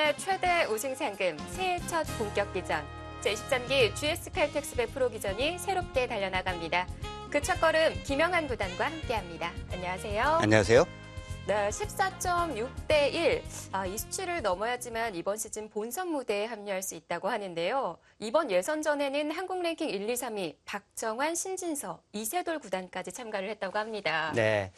시즌의 최대 우승 상금, 새해 첫 본격기전, 제23기 GS 칼텍스배 프로기전이 새롭게 달려나갑니다. 그 첫걸음 김영한 구단과 함께합니다. 안녕하세요. 안녕하세요. 네, 14.6대 1. 이 수치를 넘어야지만 이번 시즌 본선 무대에 합류할 수 있다고 하는데요. 이번 예선전에는 한국 랭킹 1, 2, 3위 박정환, 신진서, 이세돌 구단까지 참가를 했다고 합니다. 네,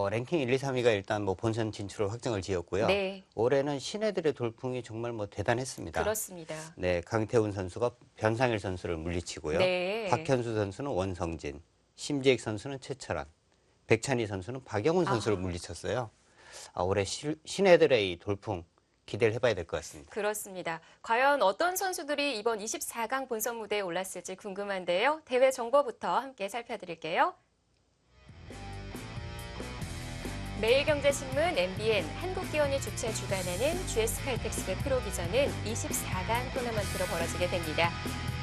랭킹 1, 2, 3위가 일단 뭐 본선 진출을 확정을 지었고요. 네. 올해는 신예들의 돌풍이 정말 뭐 대단했습니다. 그렇습니다. 네, 강태훈 선수가 변상일 선수를 물리치고요. 네. 박현수 선수는 원성진, 심재익 선수는 최철환, 백찬희 선수는 박영훈 선수를 물리쳤어요. 올해 신예들의 이 돌풍 기대를 해봐야 될 것 같습니다. 그렇습니다. 과연 어떤 선수들이 이번 24강 본선 무대에 올랐을지 궁금한데요. 대회 정보부터 함께 살펴드릴게요. 매일경제신문, MBN, 한국기원이 주최 주관하는 GS 칼텍스배 프로기전은 24강 토너먼트로 벌어지게 됩니다.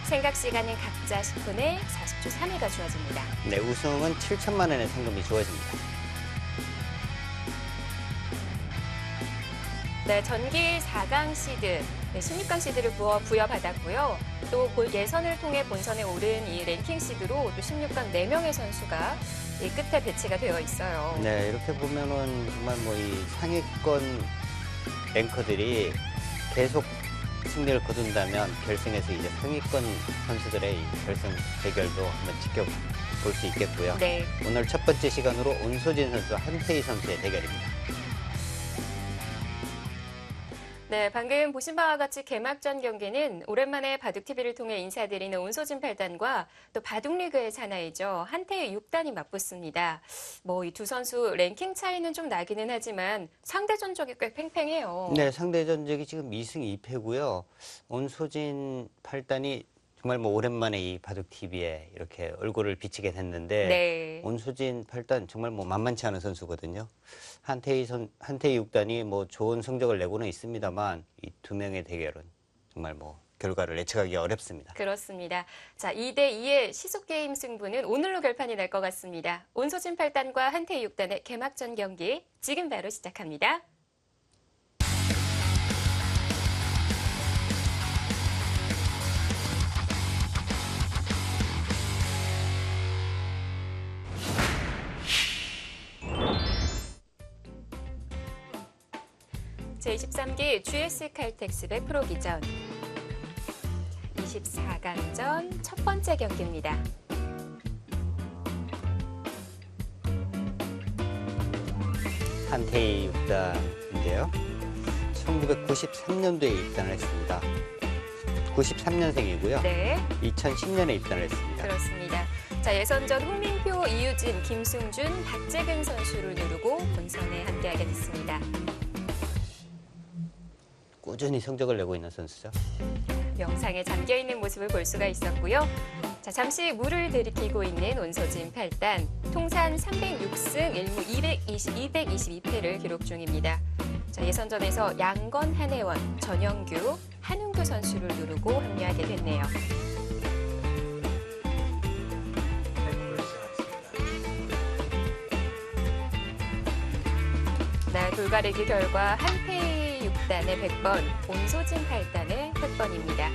생각 시간은 각자 10분에 40초 3회가 주어집니다. 네, 우승은 7천만 원의 상금이 주어집니다. 네, 전기 4강 시드, 16강 시드를 부여받았고요. 또 볼 예선을 통해 본선에 오른 이 랭킹 시드로 또 16강 4명의 선수가 이 끝에 배치가 되어 있어요. 네, 이렇게 보면은 정말 뭐 이 상위권 랭커들이 계속 승리를 거둔다면 결승에서 이제 상위권 선수들의 이 결승 대결도 한번 지켜볼 수 있겠고요. 네. 오늘 첫 번째 시간으로 온소진 선수와 한태희 선수의 대결입니다. 네, 방금 보신 바와 같이 개막전 경기는 오랜만에 바둑TV를 통해 인사드리는 온소진 8단과 또 바둑리그의 사나이죠. 한태희 6단이 맞붙습니다. 뭐 이 두 선수 랭킹 차이는 좀 나기는 하지만 상대 전적이 꽤 팽팽해요. 네, 상대 전적이 지금 2승 2패고요. 온소진 8단이 정말 뭐 오랜만에 이 바둑TV에 이렇게 얼굴을 비치게 됐는데 네. 온소진 8단 정말 뭐 만만치 않은 선수거든요. 한태희 6단이 뭐 좋은 성적을 내고는 있습니다만 이 두 명의 대결은 정말 뭐 결과를 예측하기 어렵습니다. 그렇습니다. 자, 2대2의 시속게임 승부는 오늘로 결판이 날 것 같습니다. 온소진 8단과 한태희 6단의 개막전 경기 지금 바로 시작합니다. 제23기 GS 칼텍스배 프로기전 24강전 첫 번째 경기입니다. 한태희 6단인데요. 1993년도에 입단을 했습니다. 93년생이고요. 네, 2010년에 입단을 했습니다. 그렇습니다. 자, 예선전 홍민표, 이유진, 김승준, 박재근 선수를 누르고 본선에 함께하게 됐습니다. 꾸준히 성적을 내고 있는 선수죠. 명상에 잠겨있는 모습을 볼 수가 있었고요. 자, 잠시 물을 들이키고 있는 온소진 8단. 통산 306승 1무 222패를 기록 중입니다. 자, 예선전에서 양건, 한혜원, 전영규, 한웅규 선수를 누르고 합류하게 됐네요. 네, 돌가르기 결과 한태희 6단의 100번, 온소진 8단의 100번입니다.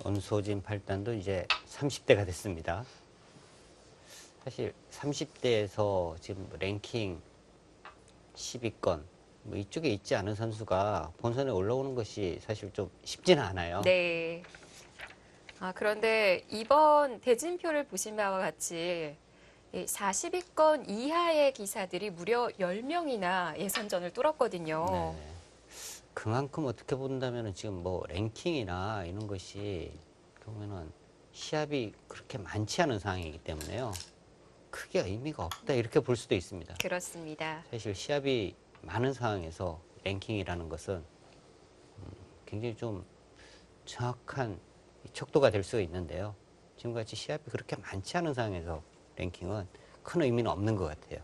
온소진 8단도 이제 30대가 됐습니다. 사실 30대에서 지금 랭킹 10위권 뭐 이쪽에 있지 않은 선수가 본선에 올라오는 것이 사실 좀 쉽지는 않아요. 네. 그런데 이번 대진표를 보신 바와 같이 40위권 이하의 기사들이 무려 10명이나 예선전을 뚫었거든요. 네. 그만큼 어떻게 본다면 지금 뭐 랭킹이나 이런 것이 보면은 시합이 그렇게 많지 않은 상황이기 때문에요. 크게 의미가 없다 이렇게 볼 수도 있습니다. 그렇습니다. 사실 시합이 많은 상황에서 랭킹이라는 것은 굉장히 좀 정확한 척도가 될 수 있는데요. 지금같이 시합이 그렇게 많지 않은 상황에서 랭킹은 큰 의미는 없는 것 같아요.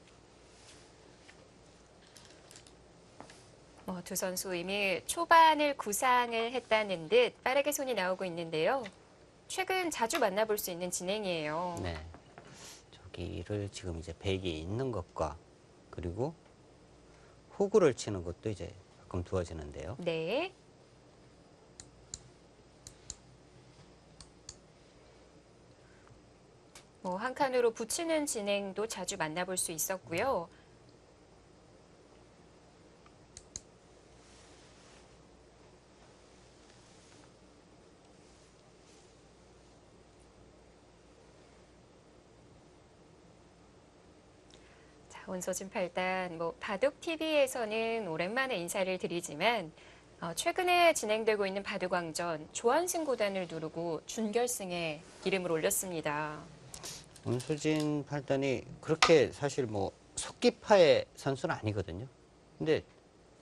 두 선수 이미 초반을 구상을 했다는 듯 빠르게 손이 나오고 있는데요. 최근 자주 만나볼 수 있는 진행이에요. 네. 저기를 지금 이제 백이 있는 것과 그리고 호구를 치는 것도 이제 가끔 두어지는데요. 네. 뭐 한 칸으로 붙이는 진행도 자주 만나볼 수 있었고요. 자, 온서진 8단, 뭐 바둑 TV에서는 오랜만에 인사를 드리지만 최근에 진행되고 있는 바둑왕전 조한승 구단을 누르고 준결승에 이름을 올렸습니다. 온수진 팔단이 그렇게 사실 뭐 속기파의 선수는 아니거든요. 근데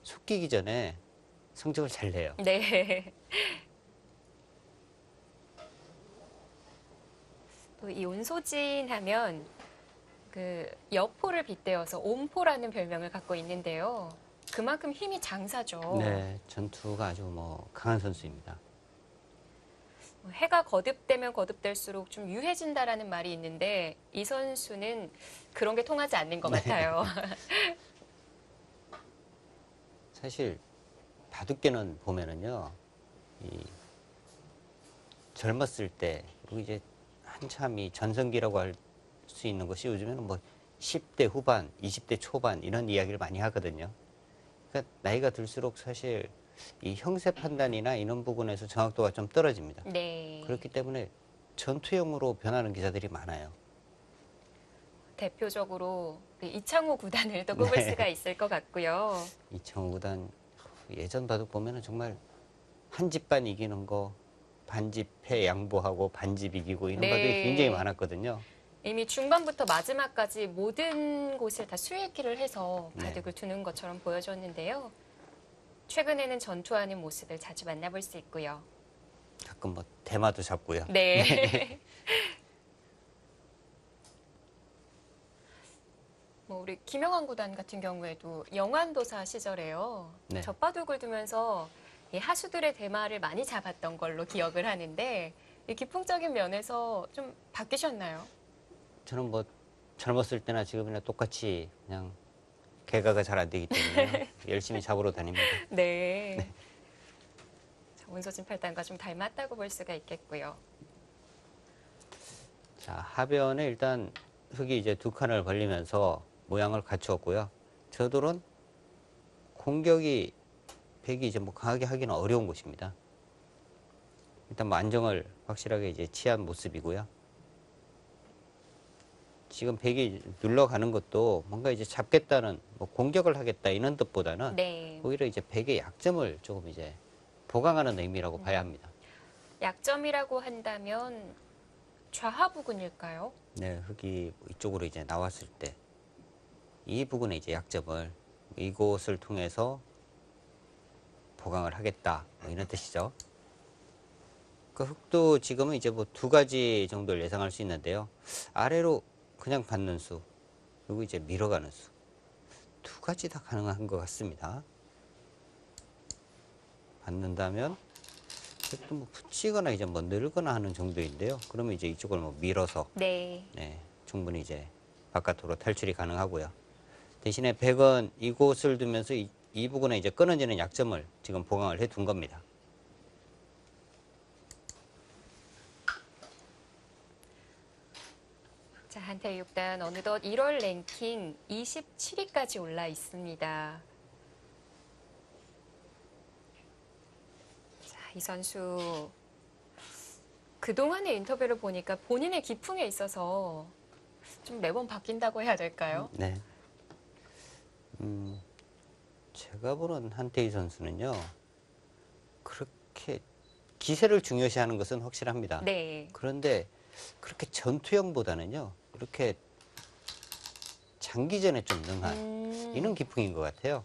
속기기 전에 성적을 잘 내요. 네. 또 이 온소진 하면 그 여포를 빗대어서 옴포라는 별명을 갖고 있는데요. 그만큼 힘이 장사죠. 네, 전투가 아주 뭐 강한 선수입니다. 해가 거듭되면 거듭될수록 좀 유해진다라는 말이 있는데 이 선수는 그런 게 통하지 않는 것 같아요. 사실 바둑계는 보면은요, 이 젊었을 때 그리고 이제 한참이 전성기라고 할 수 있는 것이 요즘에는 뭐 10대 후반, 20대 초반 이런 이야기를 많이 하거든요. 그러니까 나이가 들수록 사실 이 형세 판단이나 이런 부분에서 정확도가 좀 떨어집니다. 네. 그렇기 때문에 전투형으로 변하는 기사들이 많아요. 대표적으로 그 이창호 구단을 또 꼽을 네. 수가 있을 것 같고요. 이청우 구단 예전 바둑 보면은 정말 한 집반 이기는 거 반집 패 양보하고 반집 이기고 이런 네. 바둑이 굉장히 많았거든요. 이미 중반부터 마지막까지 모든 곳을 다 수일기를 해서 바둑을 두는 것처럼 보여줬는데요. 최근에는 전투하는 모습을 자주 만나볼 수 있고요. 가끔 뭐 대마도 잡고요. 네. 뭐 우리 김영환 구단 같은 경우에도 영환도사 시절에요. 네. 젖바둑을 두면서 이 하수들의 대마를 많이 잡았던 걸로 기억을 하는데 이 기풍적인 면에서 좀 바뀌셨나요? 저는 뭐 젊었을 때나 지금이나 똑같이 그냥 개가가 잘 안 되기 때문에 열심히 잡으러 다닙니다. 네. 자, 온서진 팔단과 좀 닮았다고 볼 수가 있겠고요. 자, 하변에 일단 흙이 이제 두 칸을 벌리면서 모양을 갖추었고요. 저돌은 공격이 백이 이제 뭐 강하게 하기는 어려운 곳입니다. 일단 뭐 안정을 확실하게 이제 취한 모습이고요. 지금 백이 눌러가는 것도 뭔가 이제 잡겠다는 뭐 공격을 하겠다 이런 뜻보다는 네. 오히려 이제 백의 약점을 조금 이제 보강하는 의미라고 봐야 합니다. 약점이라고 한다면 좌하 부근일까요? 네, 흙이 이쪽으로 이제 나왔을 때 이 부분에 이제 약점을 이곳을 통해서 보강을 하겠다 뭐 이런 뜻이죠. 그 흙도 지금은 이제 뭐 두 가지 정도를 예상할 수 있는데요. 아래로 그냥 받는 수 그리고 이제 밀어가는 수 두 가지 다 가능한 것 같습니다. 받는다면 또 뭐 붙이거나 이제 뭐 늘거나 하는 정도인데요. 그러면 이제 이쪽을 뭐 밀어서 네. 네, 충분히 이제 바깥으로 탈출이 가능하고요. 대신에 백은 이곳을 두면서 이 부분에 이제 끊어지는 약점을 지금 보강을 해 둔 겁니다. 자, 한태육단 어느덧 1월 랭킹 27위까지 올라 있습니다. 자, 이 선수 그동안의 인터뷰를 보니까 본인의 기풍에 있어서 좀 매번 바뀐다고 해야 될까요? 네. 제가 보는 한태희 선수는요, 그렇게 기세를 중요시하는 것은 확실합니다. 네. 그런데 그렇게 전투형보다는요, 이렇게 장기전에 좀 능한 이런 기풍인 것 같아요.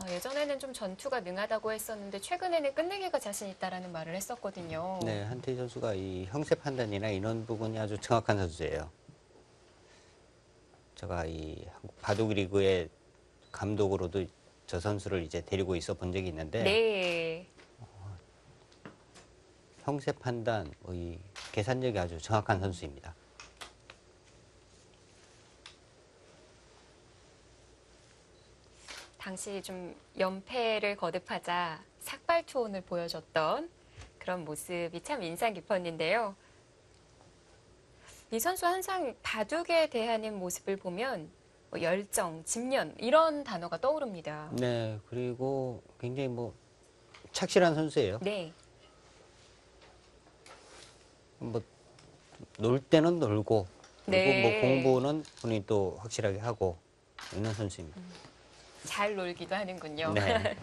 예전에는 좀 전투가 능하다고 했었는데 최근에는 끝내기가 자신 있다라는 말을 했었거든요. 네, 한태희 선수가 이 형세 판단이나 이런 부분이 아주 정확한 선수예요. 제가 이 한국 바둑 리그의 감독으로도 저 선수를 이제 데리고 있어 본 적이 있는데 네. 형세 판단, 이 계산력이 아주 정확한 선수입니다. 당시 좀 연패를 거듭하자 삭발 투혼을 보여줬던 그런 모습이 참 인상 깊었는데요. 이 선수 항상 바둑에 대한 모습을 보면 뭐 열정, 집념 이런 단어가 떠오릅니다. 네, 그리고 굉장히 뭐 착실한 선수예요. 네, 뭐 놀 때는 놀고, 그리고 뭐 네. 공부는 본인이 또 확실하게 하고 있는 선수입니다. 잘 놀기도 하는군요. 네.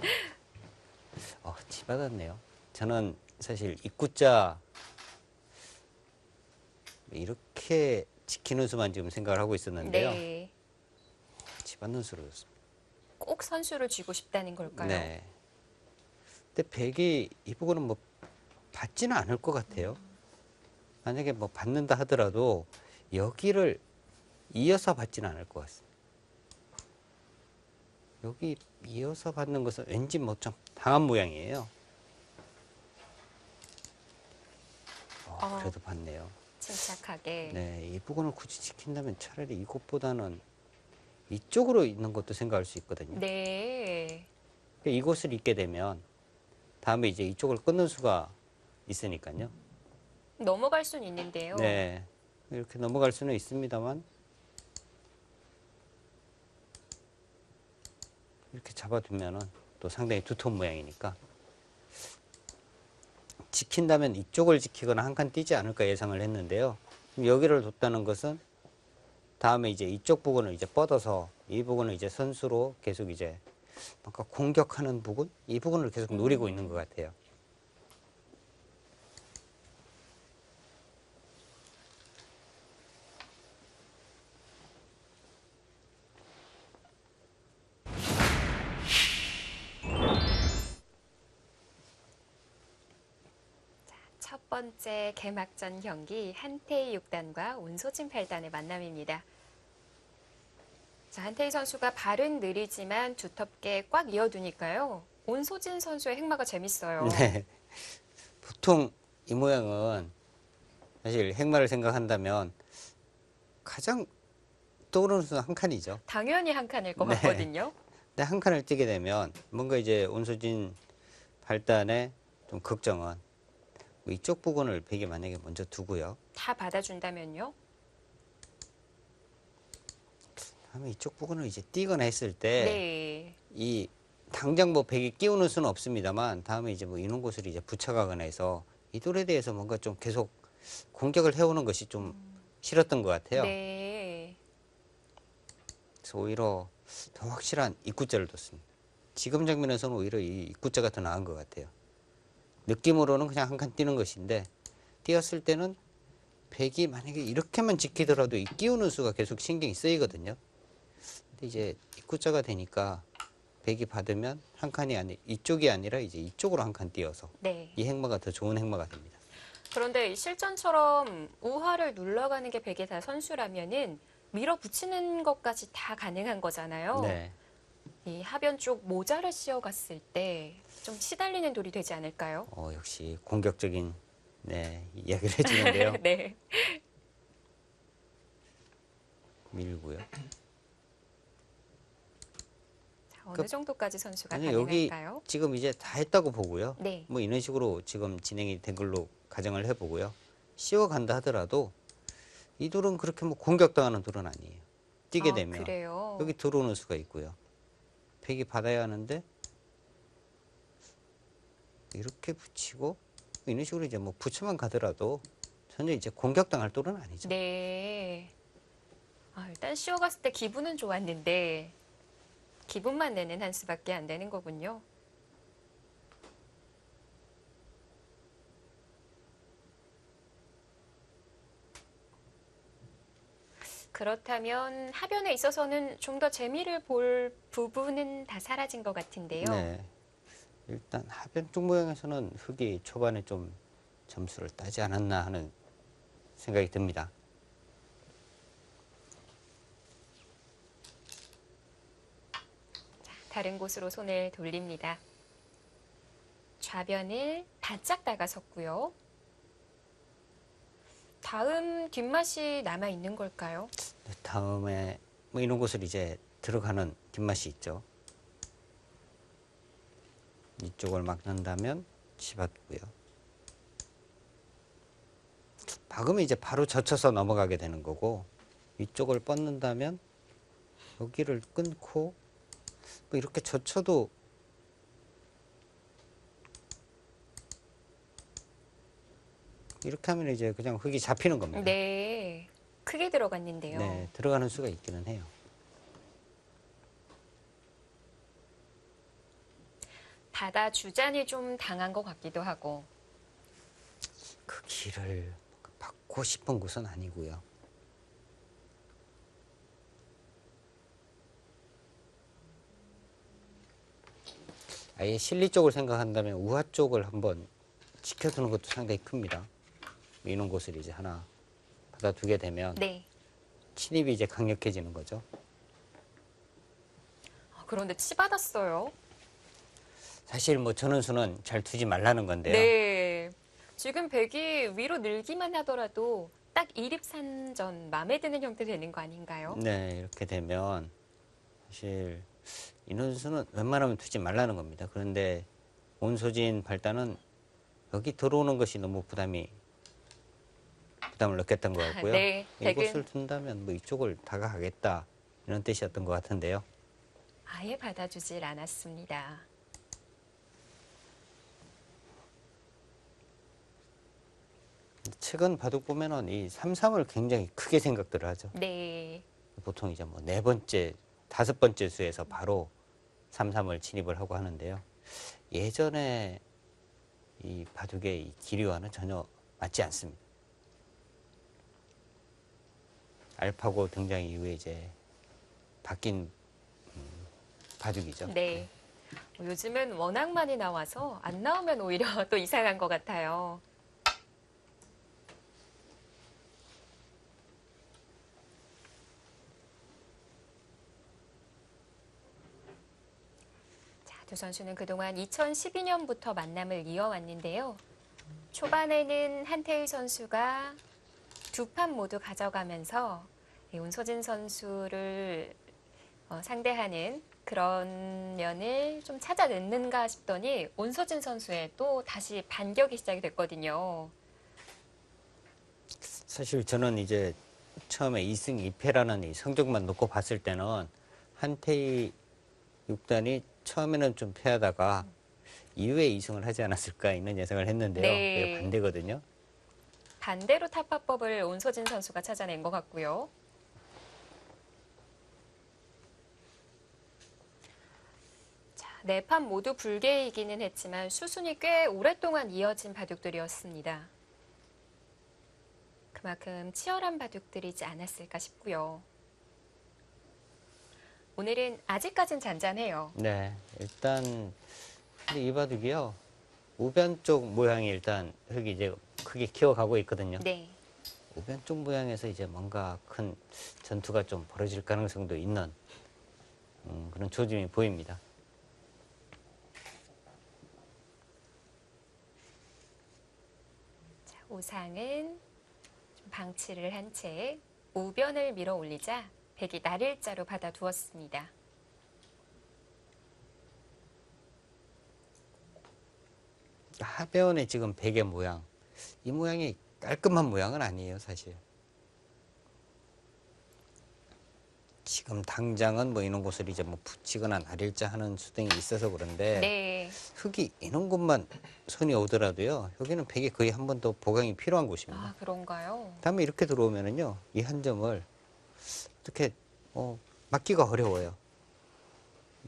치받았네요. 저는 사실 입구자 이렇게 지키는 수만 지금 생각을 하고 있었는데요. 네, 치받는 수로 줬습니다. 꼭 선수를 쥐고 싶다는 걸까요? 네. 근데 백이 이 부분은 뭐 받지는 않을 것 같아요. 만약에 뭐 받는다 하더라도 여기를 이어서 받지는 않을 것 같습니다. 여기 이어서 받는 것은 왠지 뭐 좀 당한 모양이에요. 그래도 받네요. 침착하게. 네, 이 부분을 굳이 지킨다면 차라리 이곳보다는 이쪽으로 있는 것도 생각할 수 있거든요. 네, 그러니까 이곳을 잇게 되면 다음에 이제 이쪽을 끊는 수가 있으니까요. 넘어갈 수는 있는데요. 네, 이렇게 넘어갈 수는 있습니다만 이렇게 잡아두면은 또 상당히 두터운 모양이니까 지킨다면 이쪽을 지키거나 한 칸 뛰지 않을까 예상을 했는데요. 여기를 뒀다는 것은 다음에 이제 이쪽 부분을 이제 뻗어서 이 부분을 이제 선수로 계속 이제 뭔가 공격하는 부분, 이 부분을 계속 노리고 있는 것 같아요. 첫 번째 개막전 경기 한태희 6단과 온소진 8단의 만남입니다. 자, 한태희 선수가 발은 느리지만 두텁게 꽉 이어두니까요. 온소진 선수의 행마가 재밌어요. 네. 보통 이 모양은 사실 행마를 생각한다면 가장 떠오르는 수는 한 칸이죠. 당연히 한 칸일 것 네. 같거든요. 근데 한 칸을 뛰게 되면 뭔가 이제 온소진 발단의 좀 걱정은 이쪽 부분을 백이 만약에 먼저 두고요. 다 받아준다면요. 다음에 이쪽 부분을 이제 뛰거나 했을 때 네. 이 당장 뭐 백이 끼우는 수는 없습니다만 다음에 이제 뭐 이런 곳을 이제 붙여가거나 해서 이 돌에 대해서 뭔가 좀 계속 공격을 해오는 것이 좀 싫었던 것 같아요. 네. 그래서 오히려 더 확실한 입구자를 뒀습니다. 지금 장면에서는 오히려 이 입구자가 더 나은 것 같아요. 느낌으로는 그냥 한 칸 뛰는 것인데 뛰었을 때는 백이 만약에 이렇게만 지키더라도 이 끼우는 수가 계속 신경이 쓰이거든요. 근데 이제 입구자가 되니까 백이 받으면 한 칸이 아니 이쪽이 아니라 이제 이쪽으로 한 칸 띄어서 네. 이 행마가 더 좋은 행마가 됩니다. 그런데 실전처럼 우화를 눌러가는 게 백의 다 선수라면은 밀어붙이는 것까지 다 가능한 거잖아요. 네. 이 하변 쪽 모자를 씌워갔을 때 좀 시달리는 돌이 되지 않을까요? 역시 공격적인 이야기를 해주는데요. 네. 밀고요. 자, 어느 정도까지 선수가 아니, 여기 가능할까요? 지금 이제 다 했다고 보고요. 네. 뭐 이런 식으로 지금 진행이 된 걸로 가정을 해보고요. 씌워간다 하더라도 이 돌은 그렇게 뭐 공격당하는 돌은 아니에요. 뛰게 되면 그래요. 여기 들어오는 수가 있고요. 백이 받아야 하는데 이렇게 붙이고 이런 식으로 이제 뭐 붙여만 가더라도 전혀 이제 공격당할 돌은 아니죠. 네. 일단 씌워갔을 때 기분은 좋았는데 기분만 내는 한 수밖에 안 되는 거군요. 그렇다면 하변에 있어서는 좀 더 재미를 볼 부분은 다 사라진 것 같은데요. 네. 일단 하변 쪽 모양에서는 흑이 초반에 좀 점수를 따지 않았나 하는 생각이 듭니다. 다른 곳으로 손을 돌립니다. 좌변을 바짝 다가섰고요. 다음 뒷맛이 남아 있는 걸까요? 다음에 뭐 이런 곳을 이제 들어가는 뒷맛이 있죠. 이쪽을 막는다면 치받고요. 박으면 이제 바로 젖혀서 넘어가게 되는 거고, 이쪽을 뻗는다면 여기를 끊고 뭐 이렇게 젖혀도 이렇게 하면 이제 그냥 흙이 잡히는 겁니다. 네. 크게 들어갔는데요. 네, 들어가는 수가 있기는 해요. 바다 주잔이 좀 당한 것 같기도 하고. 그 길을 받고 싶은 곳은 아니고요. 아예 실리 쪽을 생각한다면 우하 쪽을 한번 지켜두는 것도 상당히 큽니다. 이런 곳을 이제 하나 받아두게 되면 네. 침입이 이제 강력해지는 거죠. 그런데 치받았어요. 사실 뭐 전원수는 잘 두지 말라는 건데요. 네. 지금 백이 위로 늘기만 하더라도 딱 이립산전 마음에 드는 형태 되는 거 아닌가요? 네, 이렇게 되면 사실 인원수는 웬만하면 두지 말라는 겁니다. 그런데 온소진 발단은 여기 들어오는 것이 너무 부담을 느꼈던 것 같고요. 네, 이곳을 둔다면 뭐 이쪽을 다가가겠다 이런 뜻이었던 것 같은데요. 아예 받아주질 않았습니다. 최근 바둑 보면은 이 3-3을 굉장히 크게 생각들을 하죠. 네. 보통 이제 뭐 4번째, 5번째 수에서 바로 3-3을 진입을 하고 하는데요. 예전에 이 바둑의 이 기류와는 전혀 맞지 않습니다. 알파고 등장 이후에 이제 바뀐 바둑이죠. 네. 요즘은 워낙 많이 나와서 안 나오면 오히려 또 이상한 것 같아요. 자, 두 선수는 그동안 2012년부터 만남을 이어왔는데요. 초반에는 한태희 선수가 두 판 모두 가져가면서 온소진 선수를 상대하는 그런 면을 좀 찾아냈는가 싶더니 온소진 선수의 또 다시 반격이 시작이 됐거든요. 사실 저는 이제 처음에 2승 2패라는 이 성적만 놓고 봤을 때는 한태희 6단이 처음에는 좀 패하다가 이후에 2승을 하지 않았을까 이런 예상을 했는데요. 네. 그게 반대거든요. 반대로 타파법을 온소진 선수가 찾아낸 것 같고요. 자, 네 판 모두 불개이기는 했지만 수순이 꽤 오랫동안 이어진 바둑들이었습니다. 그만큼 치열한 바둑들이지 않았을까 싶고요. 오늘은 아직까진 잔잔해요. 네, 일단 근데 이 바둑이요. 우변 쪽 모양이 일단 흙이 이제 크게 키워가고 있거든요. 네. 우변 쪽 모양에서 이제 뭔가 큰 전투가 좀 벌어질 가능성도 있는 그런 조짐이 보입니다. 자, 우상은 좀 방치를 한 채 우변을 밀어 올리자 백이 날일자로 받아두었습니다. 하변의 지금 베개 모양, 이 모양이 깔끔한 모양은 아니에요, 사실. 지금 당장은 뭐 이런 곳을 이제 뭐 붙이거나 날일자 하는 수등이 있어서 그런데 네. 흙이 이런 곳만 손이 오더라도요, 여기는 베개 거의 한 번 더 보강이 필요한 곳입니다. 아, 그런가요? 다음에 이렇게 들어오면은요, 이 한 점을 어떻게 막기가 어려워요.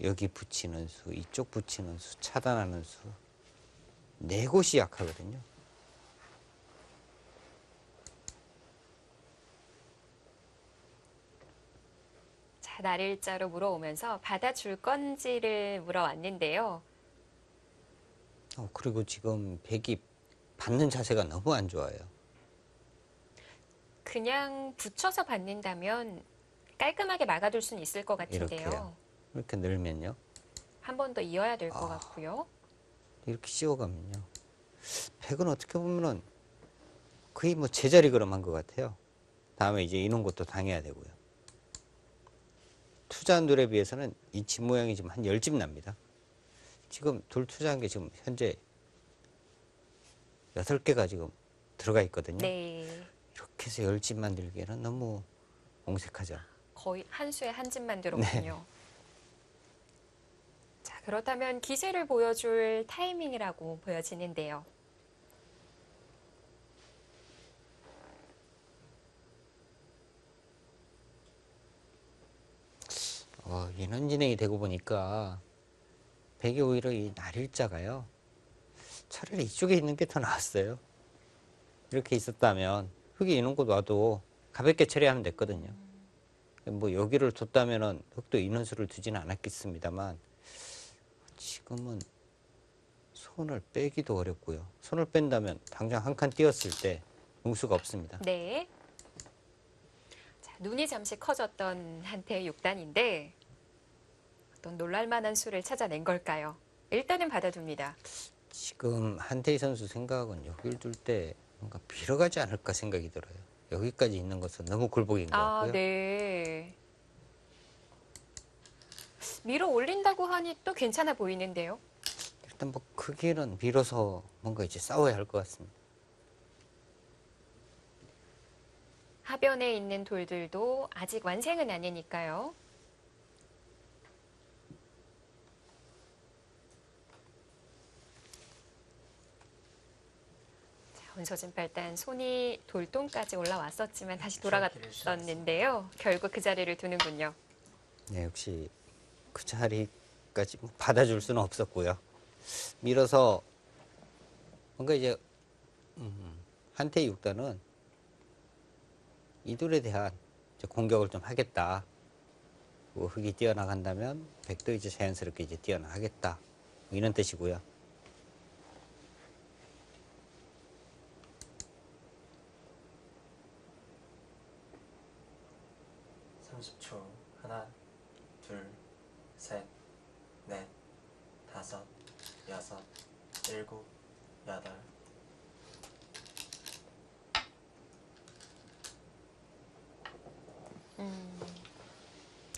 여기 붙이는 수, 이쪽 붙이는 수, 차단하는 수, 네 곳이 약하거든요. 자, 날일자로 물어오면서 받아줄 건지를 물어왔는데요. 그리고 지금 백이 받는 자세가 너무 안 좋아요. 그냥 붙여서 받는다면 깔끔하게 막아둘 수는 있을 것 같은데요. 이렇게요. 이렇게 늘면요. 한 번 더 이어야 될 것 같고요. 이렇게 씌워가면요. 백은 어떻게 보면은 거의 뭐 제자리 걸음한 것 같아요. 다음에 이제 이런 것도 당해야 되고요. 투자한 돌에 비해서는 이 집 모양이 지금 한 10집 납니다. 지금 돌 투자한 게 지금 현재 8개가 지금 들어가 있거든요. 네. 이렇게 해서 10집 만들기에는 너무 옹색하죠. 거의 한 수에 한 집 만들었군요. 자, 그렇다면 기세를 보여줄 타이밍이라고 보여지는데요. 인원 진행이 되고 보니까 백이 오히려 이 날일자가요. 차라리 이쪽에 있는 게 더 나았어요. 이렇게 있었다면 흙이 있는 곳 와도 가볍게 처리하면 됐거든요. 뭐 여기를 뒀다면은 흙도 인원수를 두지는 않았겠습니다만 지금은 손을 빼기도 어렵고요. 손을 뺀다면 당장 한 칸 띄었을 때 응수가 없습니다. 네. 자, 눈이 잠시 커졌던 한태의 6단인데 어떤 놀랄만한 수를 찾아낸 걸까요? 일단은 받아둡니다. 지금 한태희 선수 생각은 여기를 둘 때 뭔가 빌어가지 않을까 생각이 들어요. 여기까지 있는 것은 너무 굴복인 것 같고요. 네. 밀어 올린다고 하니 또 괜찮아 보이는데요. 일단 뭐 크게는 밀어서 뭔가 이제 싸워야 할 것 같습니다. 하변에 있는 돌들도 아직 완생은 아니니까요. 온서진 팔단 손이 돌동까지 올라왔었지만 다시 돌아갔었는데요. 결국 그 자리를 두는군요. 네, 역시 그 자리까지 받아줄 수는 없었고요. 밀어서 뭔가 이제 한태희 6단은 이 돌에 대한 이제 공격을 좀 하겠다. 뭐 흙이 뛰어나간다면 백도 이제 자연스럽게 이제 뛰어나가겠다. 뭐 이런 뜻이고요. 초 하나, 둘, 셋, 넷, 다섯, 여섯, 일곱, 여덟.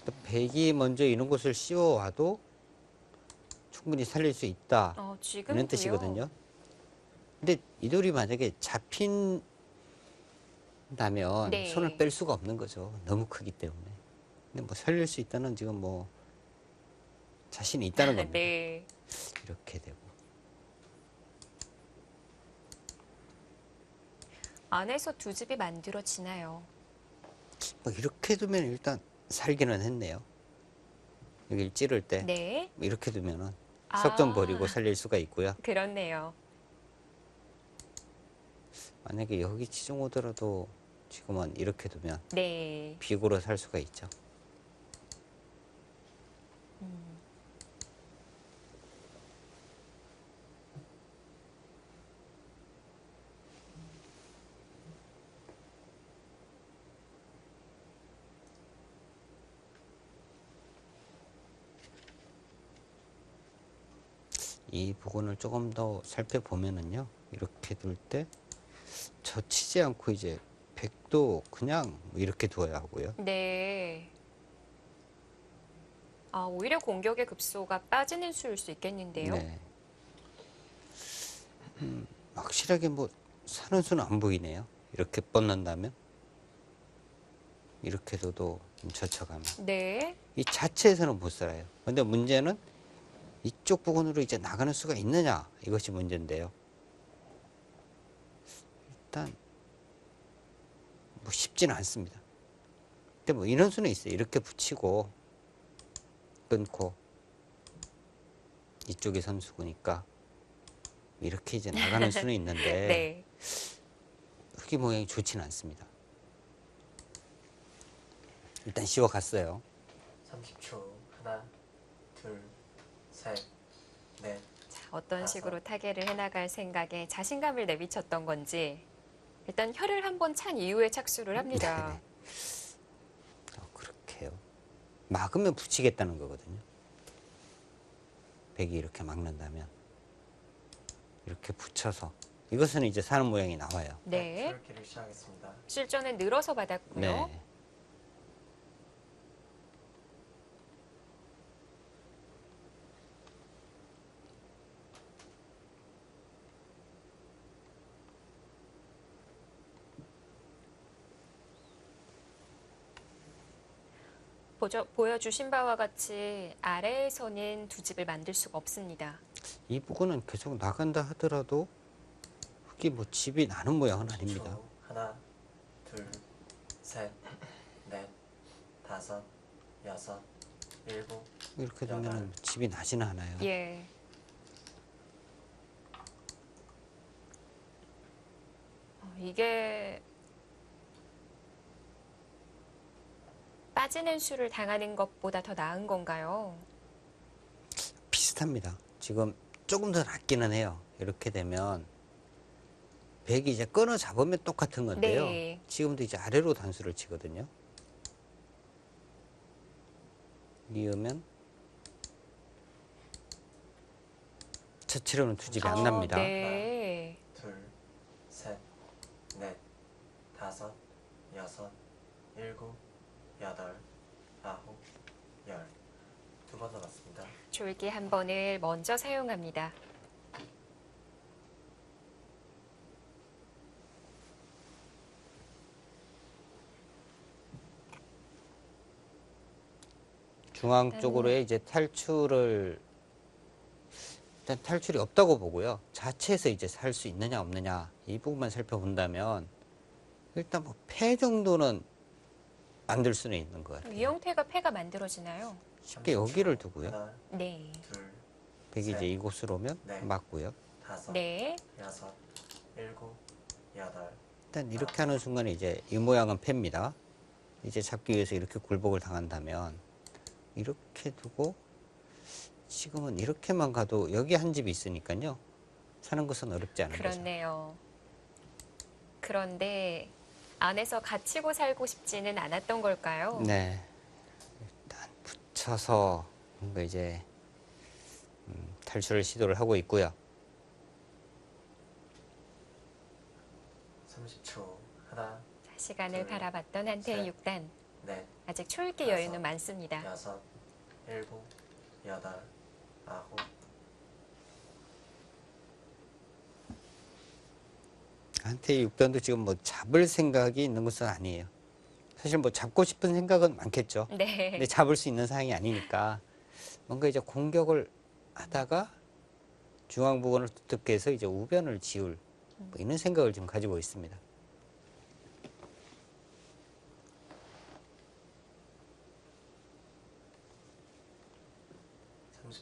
또 백이 먼저 이런 곳을 씌워와도 충분히 살릴 수 있다. 지금도요. 이런 뜻이거든요. 근데 이 돌이 만약에 잡힌다면 네. 손을 뺄 수가 없는 거죠. 너무 크기 때문에. 근데 뭐 살릴 수 있다는 지금 뭐 자신이 있다는 겁니다. 네. 이렇게 되고. 안에서 두 집이 만들어지나요? 뭐 이렇게 두면 일단 살기는 했네요. 여기를 찌를 때 네. 뭐 이렇게 두면은 석점 버리고 살릴 수가 있고요. 그렇네요. 만약에 여기 치중 오더라도 지금은 이렇게 두면 네. 비고로 살 수가 있죠. 이 부분을 조금 더 살펴보면은요, 이렇게 둘 때 젖히지 않고 이제 백도 그냥 이렇게 두어야 하고요. 네. 오히려 공격의 급소가 빠지는 수일 수 있겠는데요. 네. 확실하게 뭐 사는 수는 안 보이네요. 이렇게 뻗는다면 이렇게 둬도 젖혀가면 네. 이 자체에서는 못 살아요. 근데 문제는 이쪽 부분으로 이제 나가는 수가 있느냐, 이것이 문제인데요. 일단 뭐 쉽지는 않습니다. 근데 뭐 이런 수는 있어요. 이렇게 붙이고 끊고 이쪽이 선수구니까 이렇게 이제 나가는 수는 있는데 네. 흙이 모양이 좋지는 않습니다. 일단 씌워갔어요. 30초 하나, 둘, 셋, 넷. 어떤 식으로 타개를 해나갈 생각에 자신감을 내비쳤던 건지 일단 혀를 한번 찬 이후에 착수를 합니다. 그렇게요. 막으면 붙이겠다는 거거든요. 백이 이렇게 막는다면 이렇게 붙여서 이것은 이제 사는 모양이 나와요. 네. 줄기를 시작하겠습니다. 실전은 늘어서 받았고요. 네. 보여주신 바와 같이 아래에서는 두 집을 만들 수가 없습니다. 이 부분은 계속 나간다 하더라도 흙이 뭐 집이 나는 모양은 아닙니다. 30초. 하나, 둘, 셋, 넷, 다섯, 여섯, 일곱. 이렇게 되면 집이 나지는 않아요. 예. 이게 빠지는 수를 당하는 것보다 더 나은 건가요? 비슷합니다. 지금 조금 더 낫기는 해요. 이렇게 되면 백이 이제 끊어 잡으면 똑같은 건데요. 네. 지금도 이제 아래로 단수를 치거든요. 이으면 저치로는 두 집이 안 납니다. 네. 둘, 셋, 넷, 다섯, 여섯, 일곱, 여덟, 아홉, 열. 두 번 남았습니다. 줄기 한 번을 먼저 사용합니다. 중앙 쪽으로의 이제 탈출을 일단 탈출이 없다고 보고요. 자체에서 이제 살 수 있느냐 없느냐 이 부분만 살펴본다면 일단 뭐 폐 정도는 만들 수는 있는 것 같아요. 이 형태가 폐가 만들어지나요? 쉽게 여기를 두고요. 하나, 네. 둘, 백이 이제 이곳으로 오면 네. 맞고요. 다섯, 네. 여섯, 일곱, 여덟. 일단 이렇게 하는 순간에 이제 이 모양은 폐입니다. 이제 잡기 위해서 이렇게 굴복을 당한다면 이렇게 두고 지금은 이렇게만 가도 여기 한 집이 있으니까요. 사는 것은 어렵지 않은 거죠. 그렇네요. 그런데 안에서 갇히고 살고 싶지는 않았던 걸까요? 네. 일단 붙여서 뭔가 이제 탈출을 시도를 하고 있고요. 30초. 하나, 자, 시간을 둘, 바라봤던 한태의 셋. 6단. 넷, 아직 초읽기 다섯, 여유는 많습니다. 여섯, 일곱, 여덟, 아홉. 한테 6단도 지금 뭐 잡을 생각이 있는 것은 아니에요. 사실 뭐 잡고 싶은 생각은 많겠죠. 네. 근데 잡을 수 있는 상황이 아니니까 뭔가 이제 공격을 하다가 중앙 부근을 득해서 이제 우변을 지울 뭐 이런 생각을 좀 가지고 있습니다.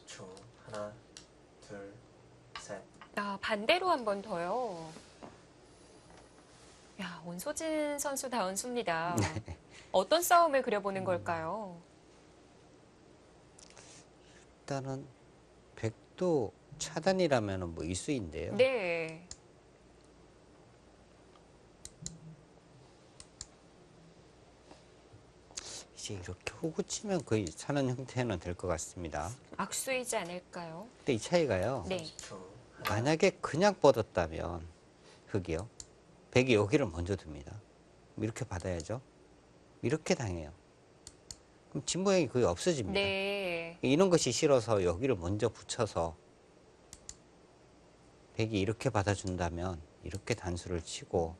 초 하나, 둘, 셋. 아, 반대로 한 번 더요. 야, 온소진 선수 다운수입니다. 어떤 싸움을 그려보는 걸까요? 일단은 백도 차단이라면 뭐 일수인데요. 네. 이제 이렇게 호구 치면 거의 사는 형태는 될 것 같습니다. 악수이지 않을까요? 근데 이 차이가요. 네. 30초. 하나, 만약에 그냥 뻗었다면 흙이요. 백이 여기를 먼저 둡니다. 이렇게 받아야죠. 이렇게 당해요. 그럼 집 모양이 거의 없어집니다. 네. 이런 것이 싫어서 여기를 먼저 붙여서 백이 이렇게 받아준다면 이렇게 단수를 치고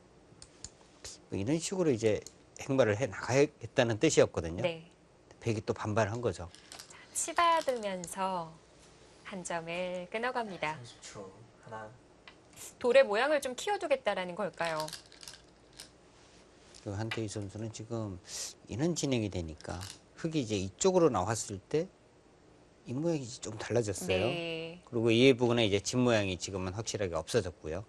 뭐 이런 식으로 이제 행발을 해 나가야겠다는 뜻이었거든요. 네. 백이 또 반발한 거죠. 치받으면서 한 점을 끊어갑니다. 30초. 하나, 돌의 모양을 좀 키워두겠다라는 걸까요? 그 한태희 선수는 지금 이런 진행이 되니까 흙이 이제 이쪽으로 나왔을 때 이 모양이 좀 달라졌어요. 네. 그리고 이 부분에 이제 집 모양이 지금은 확실하게 없어졌고요.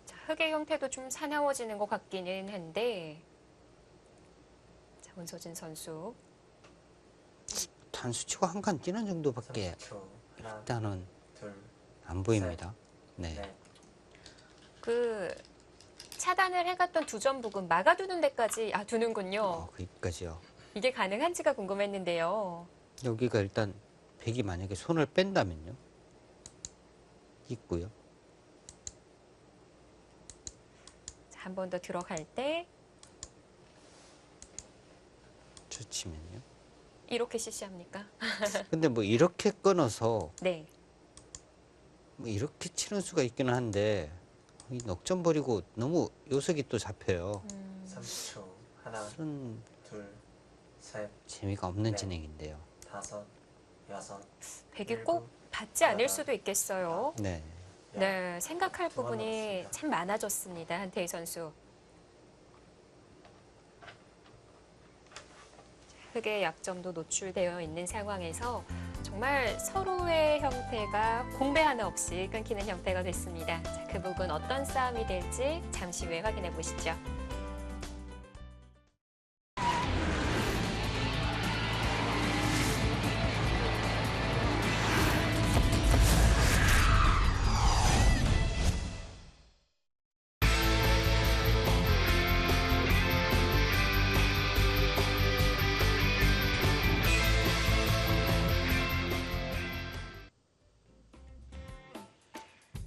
자, 흙의 형태도 좀 사나워지는 것 같기는 한데, 자, 온소진 선수. 단수 치고 한 칸 뛰는 정도밖에 30초. 하나, 일단은 둘, 안 보입니다. 네. 넷. 그 차단을 해갔던 두 점 부근 막아두는 데까지 두는군요. 거기까지요. 이게 가능한지가 궁금했는데요. 여기가 일단 백이 만약에 손을 뺀다면요. 있고요. 한 번 더 들어갈 때 저 치면요. 이렇게 CC합니까? 근데 뭐 이렇게 끊어서 네. 뭐 이렇게 치는 수가 있기는 한데 이 넉점 버리고 너무 요석이 또 잡혀요. 30초. 하나, 그런 둘, 셋, 재미가 없는 네. 진행인데요. 다섯, 여섯, 백이 일곱, 꼭 받지 않을 여덟, 수도 있겠어요. 네. 열. 네, 생각할 두번 부분이 남았습니다. 참 많아졌습니다. 한태희 선수. 흑의 약점도 노출되어 있는 상황에서 정말 서로의 형태가 공배 하나 없이 끊기는 형태가 됐습니다. 자, 그 부분 어떤 싸움이 될지 잠시 후에 확인해 보시죠.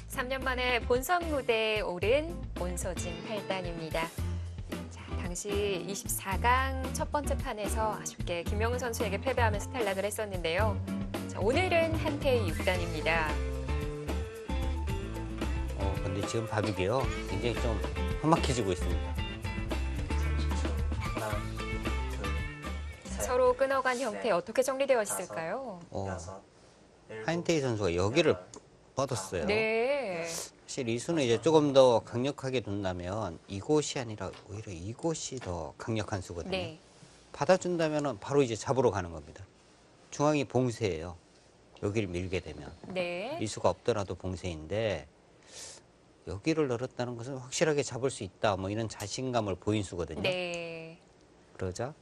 삼 년 만에 본선 무대에 오른 온서진 8단입니다. 자, 당시 24강 첫 번째 판에서 아쉽게 김영훈 선수에게 패배하면서 탈락을 했었는데요. 자, 오늘은 한태희 6단입니다. 근데 지금 바둑이요. 굉장히 좀 험악해지고 있습니다. 30초. 하나, 둘, 셋, 서로 끊어간 형태 네. 어떻게 정리되어 있을까요? 여섯, 일곱, 하인테이 선수가 여기를 여덟, 뻗었어요. 네. 사실 이 수는 이제 조금 더 강력하게 둔다면 이곳이 아니라 오히려 이곳이 더 강력한 수거든요. 네. 받아준다면 바로 이제 잡으러 가는 겁니다. 중앙이 봉쇄예요. 여기를 밀게 되면. 네. 이 수가 없더라도 봉쇄인데 여기를 늘었다는 것은 확실하게 잡을 수 있다. 뭐 이런 자신감을 보인 수거든요. 네. 그러자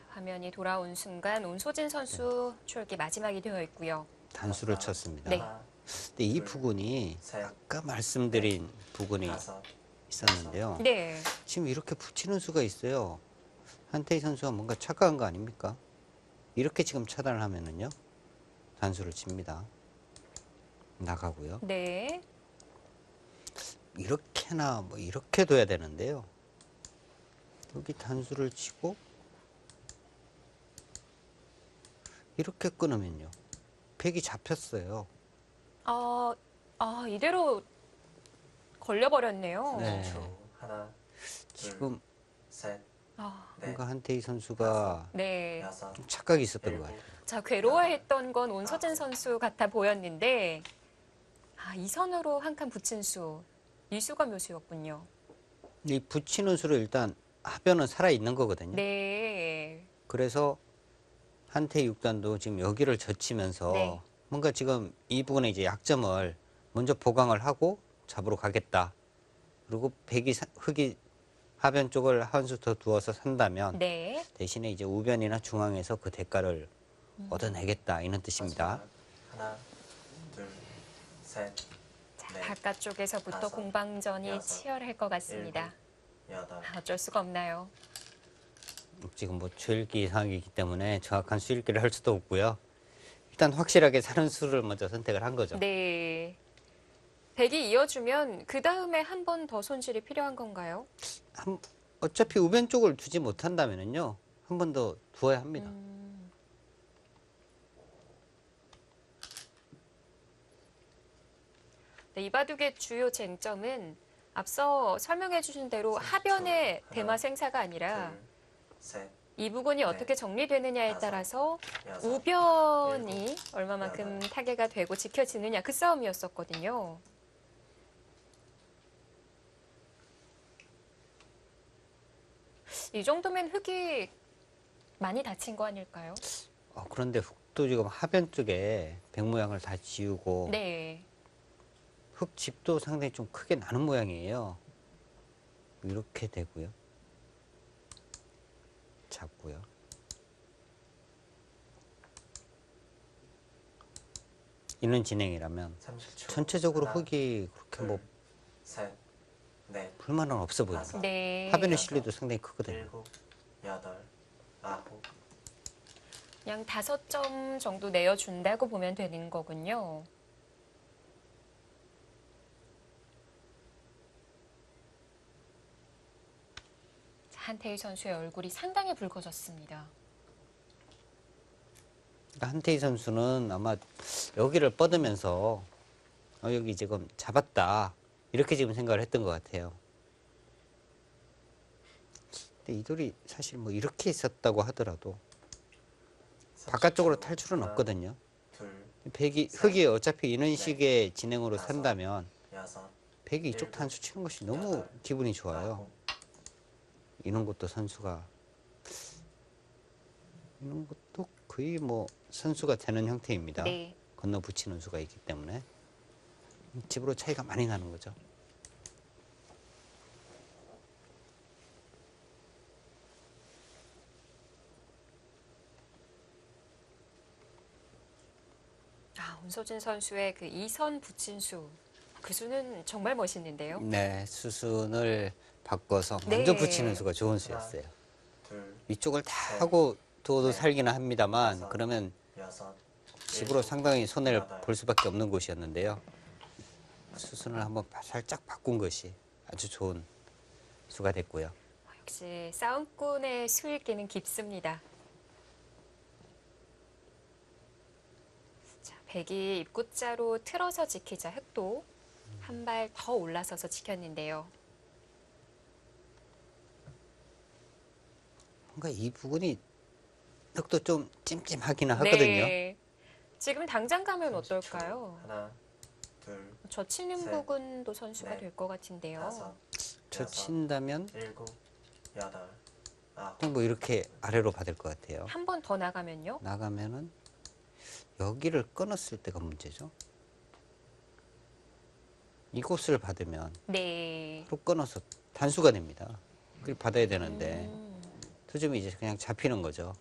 화면이 돌아온 순간 온소진 선수 출기 마지막이 되어 있고요. 단수를 쳤습니다. 네. 하나, 근데 이 둘, 부분이 셋, 아까 말씀드린 부분이 다섯, 있었는데요. 네. 지금 이렇게 붙이는 수가 있어요. 한태희 선수가 뭔가 착각한 거 아닙니까? 이렇게 지금 차단을 하면은요. 단수를 칩니다. 나가고요. 네. 이렇게나 뭐 이렇게 둬야 되는데요. 여기 단수를 치고 이렇게 끊으면요. 백이 잡혔어요. 이대로 걸려버렸네요. 네. 30초. 하나, 둘, 지금 셋, 아, 넷, 뭔가 한태희 선수가 네. 여섯, 좀 착각이 있었던 것 일곱, 같아요. 자, 괴로워했던 건 온서진 선수 같아 보였는데, 이 선으로 한 칸 붙인 수, 이 수가 묘수였군요. 이 붙이는 수로 일단 하변은 살아 있는 거거든요. 네. 그래서 한태희 6단도 지금 여기를 젖히면서 네. 뭔가 지금 이 부분에 이제 약점을 먼저 보강을 하고 잡으러 가겠다. 그리고 흑이 하변 쪽을 한 수 더 두어서 산다면 네. 대신에 이제 우변이나 중앙에서 그 대가를 얻어내겠다 이런 뜻입니다. 마지막. 하나, 둘, 셋, 자, 네. 바깥쪽에서부터 다섯, 공방전이 여섯, 치열할 것 같습니다. 여덟, 어쩔 수가 없나요? 지금 뭐 초읽기 상황이기 때문에 정확한 수읽기를 할 수도 없고요. 일단 확실하게 사는 수를 먼저 선택을 한 거죠. 네. 백이 이어주면 그 다음에 한 번 더 손실이 필요한 건가요? 어차피 우변 쪽을 두지 못한다면요. 한 번 더 두어야 합니다. 네, 이 바둑의 주요 쟁점은 앞서 설명해 주신 대로 하변의 대마 생사가 아니라 둘, 셋, 이 부분이 어떻게 정리되느냐에 다섯, 따라서 여섯, 우변이 얼마만큼 타개가 되고 지켜지느냐 그 싸움이었었거든요. 이 정도면 흑이 많이 다친 거 아닐까요? 그런데 흑도 지금 하변 쪽에 백 모양을 다 지우고 네. 흑 집도 상당히 좀 크게 나는 모양이에요. 이렇게 되고요. 잡고요. 이런 진행이라면 30초. 전체적으로 하나, 흑이 그렇게 둘, 뭐 셋, 넷, 불만은 없어 보여요. 다섯, 네. 하변의 실리도 상당히 크거든요. 일곱, 여덟, 아홉, 그냥 5점 정도 내어준다고 보면 되는 거군요. 자, 한태희 선수의 얼굴이 상당히 붉어졌습니다. 그러니까 한태희 선수는 아마 여기를 뻗으면서 여기 지금 잡았다 이렇게 지금 생각을 했던 것 같아요. 근데 이 돌이 사실 뭐 이렇게 있었다고 하더라도 바깥쪽으로 탈출은 하나, 없거든요. 둘, 백이 셋, 흙이 어차피 이런 넷, 식의 진행으로 다섯, 산다면 여섯, 백이 이쪽 일곱, 단수 치는 것이 너무 여덟, 기분이 좋아요. 아홉, 이런 것도 선수가 이런 것도 거의 뭐 선수가 되는 형태입니다. 네. 건너 붙이는 수가 있기 때문에 집으로 차이가 많이 나는 거죠. 아, 온서진 선수의 그 2선 붙인 수. 그 수는 정말 멋있는데요. 네, 수순을 바꿔서 먼저 네. 붙이는 수가 좋은 수였어요. 둘, 위쪽을 다 셋, 하고 두어도 넷, 살기는 합니다만 다섯, 그러면 여섯, 집으로 일곱, 상당히 손해를 여덟, 볼 수밖에 없는 곳이었는데요. 수순을 한번 살짝 바꾼 것이 아주 좋은 수가 됐고요. 역시 싸움꾼의 수익기는 깊습니다. 자, 백이 입구자로 틀어서 지키자 흑도 한 발 더 올라서서 지켰는데요. 뭔가 이 부분이 흙도 좀 찜찜하기는 하거든요. 네. 지금 당장 가면 어떨까요? 하나, 둘, 저 치는 셋, 부분도 선수가 넷, 될 것 같은데요. 다섯, 저 여섯, 친다면 일곱, 여덟, 아홉, 그냥 뭐 이렇게 아래로 받을 것 같아요. 한 번 더 나가면요. 나가면은 여기를 끊었을 때가 문제죠. 이곳을 받으면 네. 바로 끊어서 단수가 됩니다. 그걸 받아야 되는데 음. 투점이 이제 그냥 잡히는 거죠.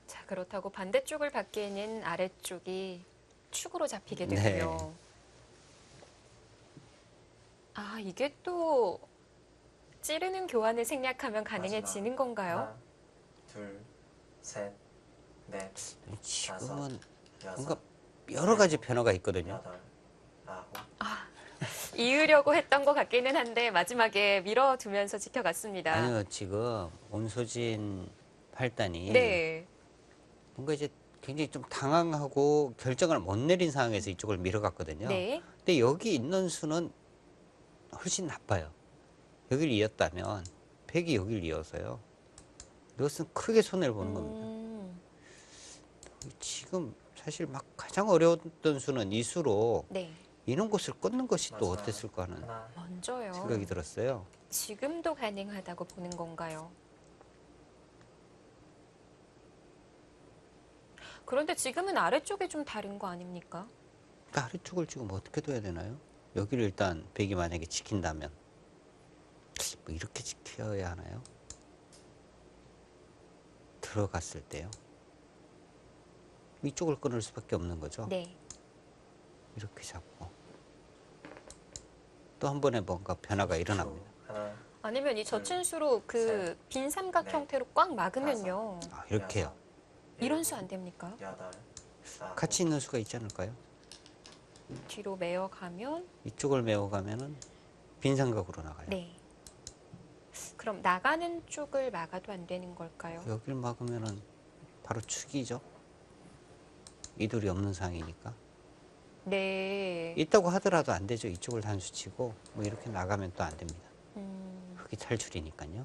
자, 그렇다고 반대쪽을 받기에는 아래쪽이 축으로 잡히게 네. 되고요. 아, 이게 또 찌르는 교환을 생략하면 가능해지는 건가요? 하나, 둘, 셋, 넷, 지금은 여섯, 뭔가 여러 가지 변화가 있거든요. 여덟, 아홉, 이으려고 했던 것 같기는 한데 마지막에 밀어두면서 지켜갔습니다. 아니요, 지금 온소진 팔단이 네. 뭔가 이제 굉장히 좀 당황하고 결정을 못 내린 상황에서 이쪽을 밀어갔거든요. 네. 근데 여기 있는 수는 훨씬 나빠요. 여기를 이었다면 백이 여기를 이어서요. 이것은 크게 손해를 보는 겁니다. 지금 사실 막 가장 어려웠던 수는 이 수로 네. 이런 곳을 끊는 것이 또 마지막 어땠을까 하는 하나, 먼저요. 생각이 들었어요. 지금도 가능하다고 보는 건가요? 그런데 지금은 아래쪽이 좀 다른 거 아닙니까? 그러니까 아래쪽을 지금 어떻게 둬야 되나요? 여기를 일단 백이 만약에 지킨다면 뭐 이렇게 지켜야 하나요? 들어갔을 때요. 이쪽을 끊을 수밖에 없는 거죠. 네. 이렇게 잡고 또 한 번에 뭔가 변화가 일어납니다. 하나, 아니면 이 젖힌수로 그 빈 삼각 넷, 형태로 꽉 막으면요. 아, 이렇게요. 여섯, 이런 일곱, 수 안 됩니까? 여덟, 아홉, 같이 있는 수가 있지 않을까요? 뒤로 메어가면 이쪽을 메워가면은 빈 삼각으로 나가요. 네. 그럼 나가는 쪽을 막아도 안 되는 걸까요? 여길 막으면은 바로 축이죠. 이돌이 없는 상황이니까. 네. 있다고 하더라도 안 되죠. 이쪽을 단수치고 뭐 이렇게 나가면 또 안 됩니다. 음, 흙이 탈출이니까요.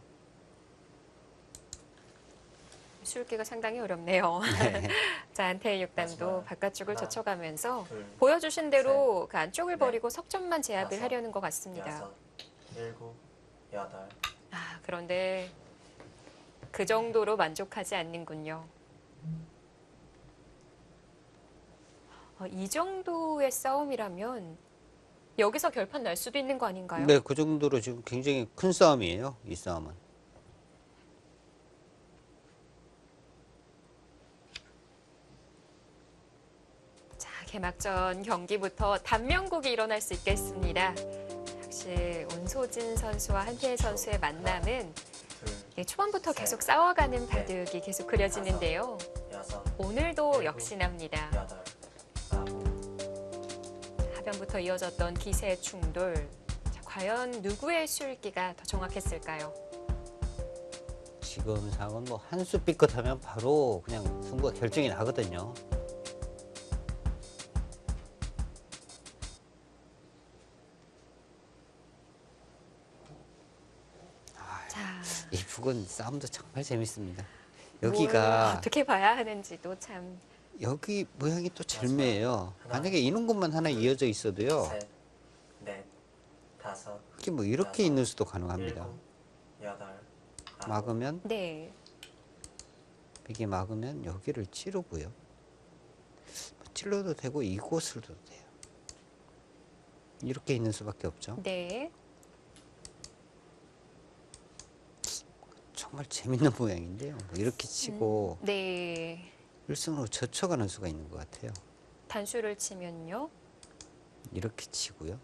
술기가 상당히 어렵네요. 네. 자, 안태희 육단도 마지막. 바깥쪽을 하나, 젖혀가면서 둘, 보여주신 대로 그 안쪽을 넷, 버리고 석점만 제압을 다섯, 하려는 것 같습니다. 여섯, 일곱, 여덟, 아, 그런데 그 정도로 만족하지 않는군요. 이 정도의 싸움이라면 여기서 결판 날 수도 있는 거 아닌가요? 네, 그 정도로 지금 굉장히 큰 싸움이에요. 이 싸움은. 자, 개막전 경기부터 단명국이 일어날 수 있겠습니다. 역시 온소진 선수와 한태희 선수의 만남은 둘, 초반부터 셋, 계속 싸워가는 넷, 바둑이 계속 그려지는데요. 여섯, 오늘도 일곱, 역시납니다. 여덟, 아홉, 하변부터 이어졌던 기세 충돌. 자, 과연 누구의 술기가 더 정확했을까요? 지금 상황은 뭐 한 수 삐끗하면 바로 그냥 승부가 결정이 나거든요. 자, 이 북은 싸움도 정말 재밌습니다. 뭘 여기가 어떻게 봐야 하는지도 참. 여기 모양이 또 절묘해요. 하나, 만약에 이런 것만 하나 이어져 있어도요. 셋, 넷, 다섯, 이게 뭐 이렇게 있는 수도 가능합니다. 일곱, 여덟, 아홉, 막으면 네. 이게 막으면 여기를 찌르고요. 뭐 찔러도 되고 이곳을도 돼요. 이렇게 있는 수밖에 없죠. 네. 정말 재밌는 모양인데요. 뭐 이렇게 치고 네. 1승으로 젖혀가는 수가 있는 것 같아요. 단수를 치면요. 이렇게 치고요.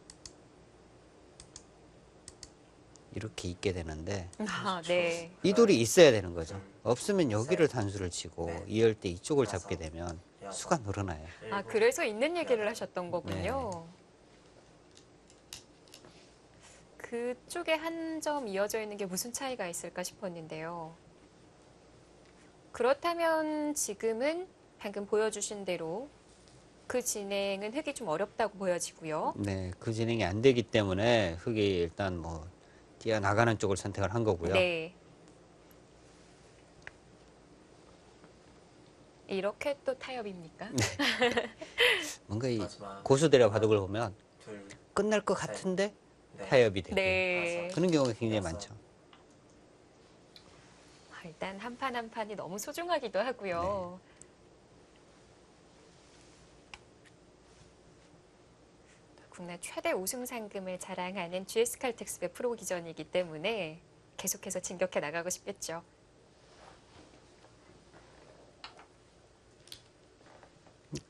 이렇게 있게 되는데 아, 네. 이 돌이 있어야 되는 거죠. 없으면 여기를 단수를 치고 네. 이을 때 이쪽을 다섯, 잡게 되면 여섯, 수가 늘어나요. 아, 일곱, 그래서 있는 얘기를 하셨던 거군요. 네. 그쪽에 한 점 이어져 있는 게 무슨 차이가 있을까 싶었는데요. 그렇다면 지금은 방금 보여주신 대로 그 진행은 흙이 좀 어렵다고 보여지고요. 네, 그 진행이 안 되기 때문에 흙이 일단 뭐 뛰어나가는 쪽을 선택을 한 거고요. 네. 이렇게 또 타협입니까? 뭔가 이 마지막 고수들의 바둑을 보면 둘, 끝날 것 셋, 같은데 넷, 타협이 되고 네. 그런 경우가 굉장히 여섯. 많죠. 일단 한 판 한 판이 너무 소중하기도 하고요. 국내 최대 우승 상금을 자랑하는 GS 칼텍스의 프로 기전이기 때문에 계속해서 진격해 나가고 싶겠죠.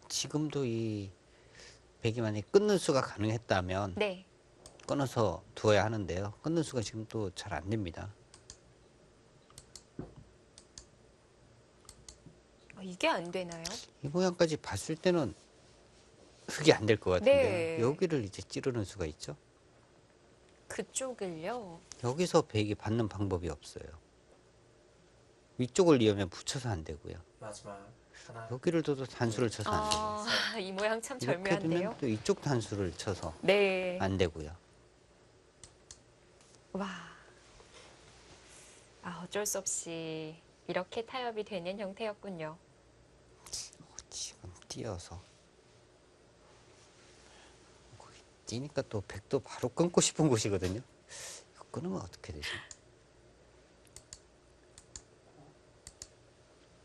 지금도 이 백이 만약에 끊는 수가 가능했다면 네. 끊어서 두어야 하는데요. 끊는 수가 지금 또 잘 안 됩니다. 이게 안 되나요? 이 모양까지 봤을 때는 흙이 안 될 것 같은데 네. 여기를 이제 찌르는 수가 있죠. 그쪽을요. 여기서 백이 받는 방법이 없어요. 위쪽을 이으면 붙여서 안 되고요. 마지막 하나, 여기를 둬도 단수를 쳐서 안 되고요. 아, 이 모양 참 이렇게 절묘한데요. 두면 또 이쪽 단수를 쳐서 네. 안 되고요. 와. 아, 어쩔 수 없이 이렇게 타협이 되는 형태였군요. 지금 뛰어서 거기 뛰니까 또 백도 바로 끊고 싶은 곳이거든요. 이거 끊으면 어떻게 되죠?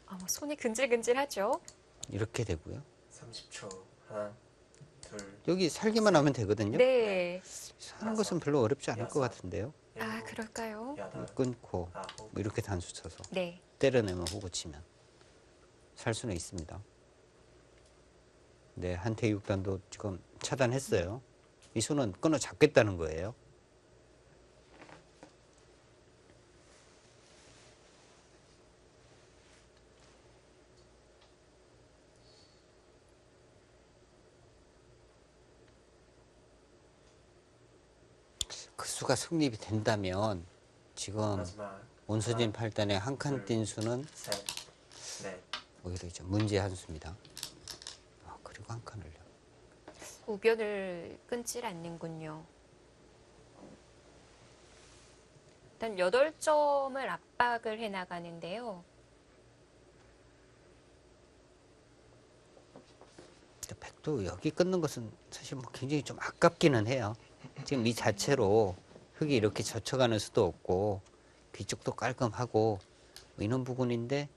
아, 손이 근질근질하죠. 이렇게 되고요. 30초. 하나, 둘, 여기 살기만 하면 되거든요. 네. 사는 것은 별로 어렵지 않을 것 같은데요. 아, 일곱, 그럴까요? 여덟, 끊고 아홉, 뭐 이렇게 단수 쳐서 네. 때려내면 호구 치면 살 수는 있습니다. 네, 한태 육단도 지금 차단했어요. 이 손은 끊어 잡겠다는 거예요. 그 수가 성립이 된다면 지금 마지막 온수진 8단에 한 칸 뛴 수는 셋, 넷, 오히려 이제 문제 한 수입니다. 아, 그리고 한 칸을요. 우변을 끊질 않는군요. 일단 8점을 압박을 해 나가는데요. 백도 여기 끊는 것은 사실 뭐 굉장히 좀 아깝기는 해요. 지금 이 자체로 흙이 이렇게 젖혀가는 수도 없고 뒤쪽도 깔끔하고 뭐 이런 부분인데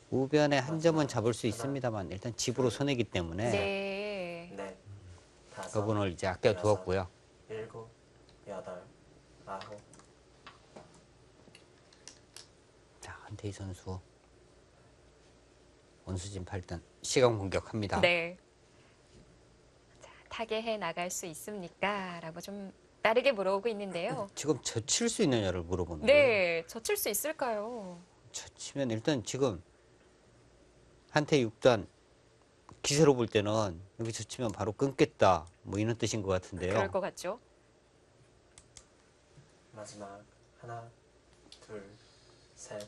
우변에 한 점은 잡을 수 있습니다만 일단 집으로 손해기 때문에 네. 넷, 다섯, 그 부분을 이제 아껴 두었고요. 일곱, 여덟, 아홉, 자, 한태희 선수 원수진 8단 시간 공격합니다. 네. 자, 타게 해 나갈 수 있습니까? 라고 좀 빠르게 물어오고 있는데요. 지금 젖힐 수 있느냐를 물어보는 거예요. 네, 젖힐 수 있을까요? 젖히면 일단 지금 한태 6단 기세로 볼 때는 여기 젖히면 바로 끊겠다. 뭐 이런 뜻인 것 같은데요. 그럴 것 같죠? 마지막 하나, 둘, 셋,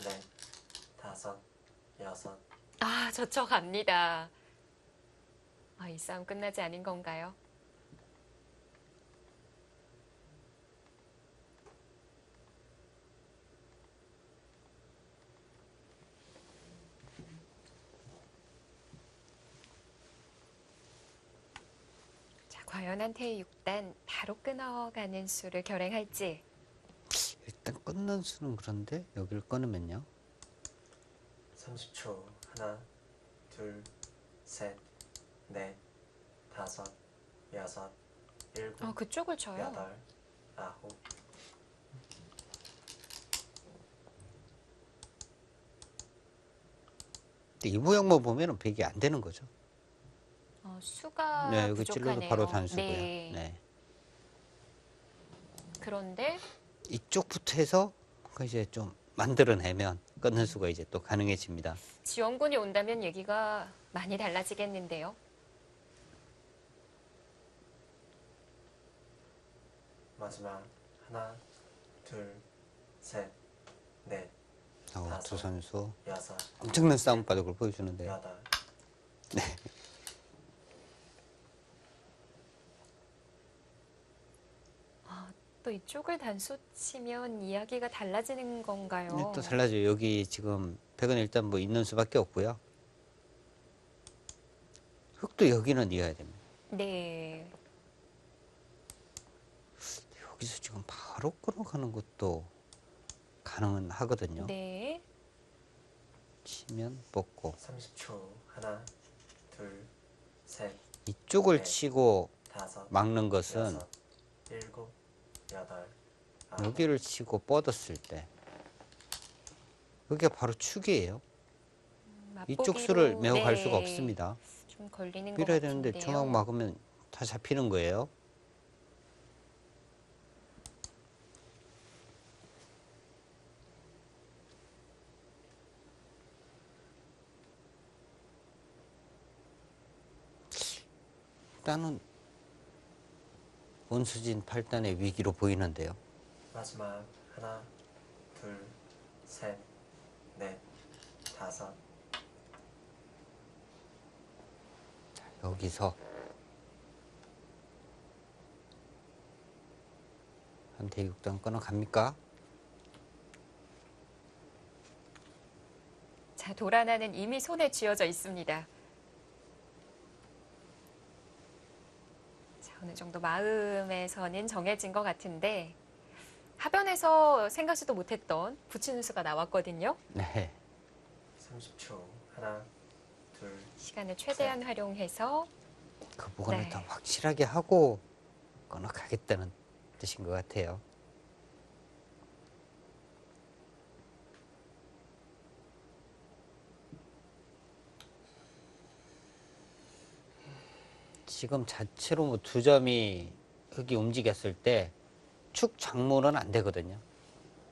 넷, 다섯, 여섯. 아, 젖혀갑니다. 아, 이 싸움 끝나지 않은 건가요? 자, 과연 한태의 6단 바로 끊어가는 수를 결행할지. 일단 끊는 수는 그런데 여기를 끊으면요. 30초. 하나, 둘, 셋, 넷, 다섯, 여섯, 일곱, 그쪽을 쳐요. 여덟, 아홉. 근데 이 모양만 보면은 100이 안 되는 거죠. 수가 네, 여기 부족하네요. 찔러도 바로 단수고요. 네. 네. 그런데 이쪽부터 해서 이제 좀 만들어내면 끊는 수가 이제 또 가능해집니다. 지원군이 온다면 얘기가 많이 달라지겠는데요. 마지막 하나, 둘, 셋, 넷, 두 선수 여섯, 엄청난 싸움 바둑을 보여주는데요. 여덟. 또 이쪽을 단수 치면 이야기가 달라지는 건가요? 네, 또 달라져요. 여기 지금 100은 일단 뭐 있는 수밖에 없고요. 흑도 여기는 이어야 됩니다. 네. 여기서 지금 바로 끊어가는 것도 가능은 하거든요. 네. 치면 뽑고 30초. 하나, 둘, 셋, 이쪽을 네. 치고 다섯, 막는 것은 여섯, 일곱, 여덟, 아홉. 여기를 치고 뻗었을 때 여기가 바로 축이에요. 이쪽 수를 메고 갈 수가 없습니다. 좀 걸리는 것 밀어야 같은데요. 되는데 중앙 막으면 다 잡히는 거예요. 일단은 원수진 8단의 위기로 보이는데요. 마지막 하나, 둘, 셋, 넷, 다섯. 여기서 한태 6단 끊어갑니까? 자, 도란아는 이미 손에 쥐어져 있습니다. 자, 어느 정도 마음에서는 정해진 것 같은데 하변에서 생각지도 못했던 붙이는 수가 나왔거든요. 네. 30초. 하나, 둘, 시간을 최대한 활용해서 그 부분을 네. 더 확실하게 하고 끊어가겠다는 뜻인 것 같아요. 지금 자체로 뭐 두 점이 흙이 움직였을 때 축 장문은 안 되거든요.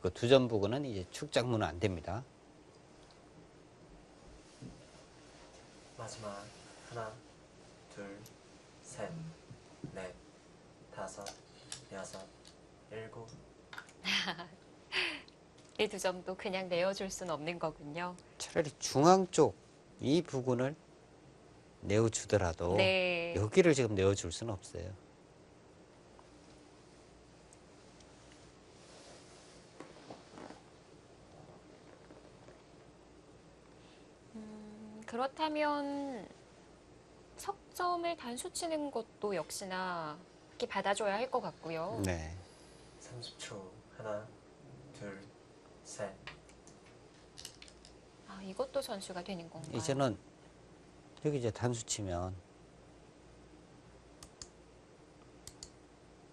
그 두 점 부근은 이제 축 장문은 안 됩니다. 마지막 하나, 둘, 셋, 넷, 다섯, 여섯, 일곱. 이 두 점도 그냥 내어줄 수는 없는 거군요. 차라리 중앙 쪽 이 부분을 내어주더라도 네. 여기를 지금 내어줄 수는 없어요. 그렇다면 석점을 단수 치는 것도 역시나 이렇게 받아줘야 할 것 같고요. 네. 30초. 하나, 둘, 셋. 아, 이것도 선수가 되는 건가요? 이제는 여기 이제 단수 치면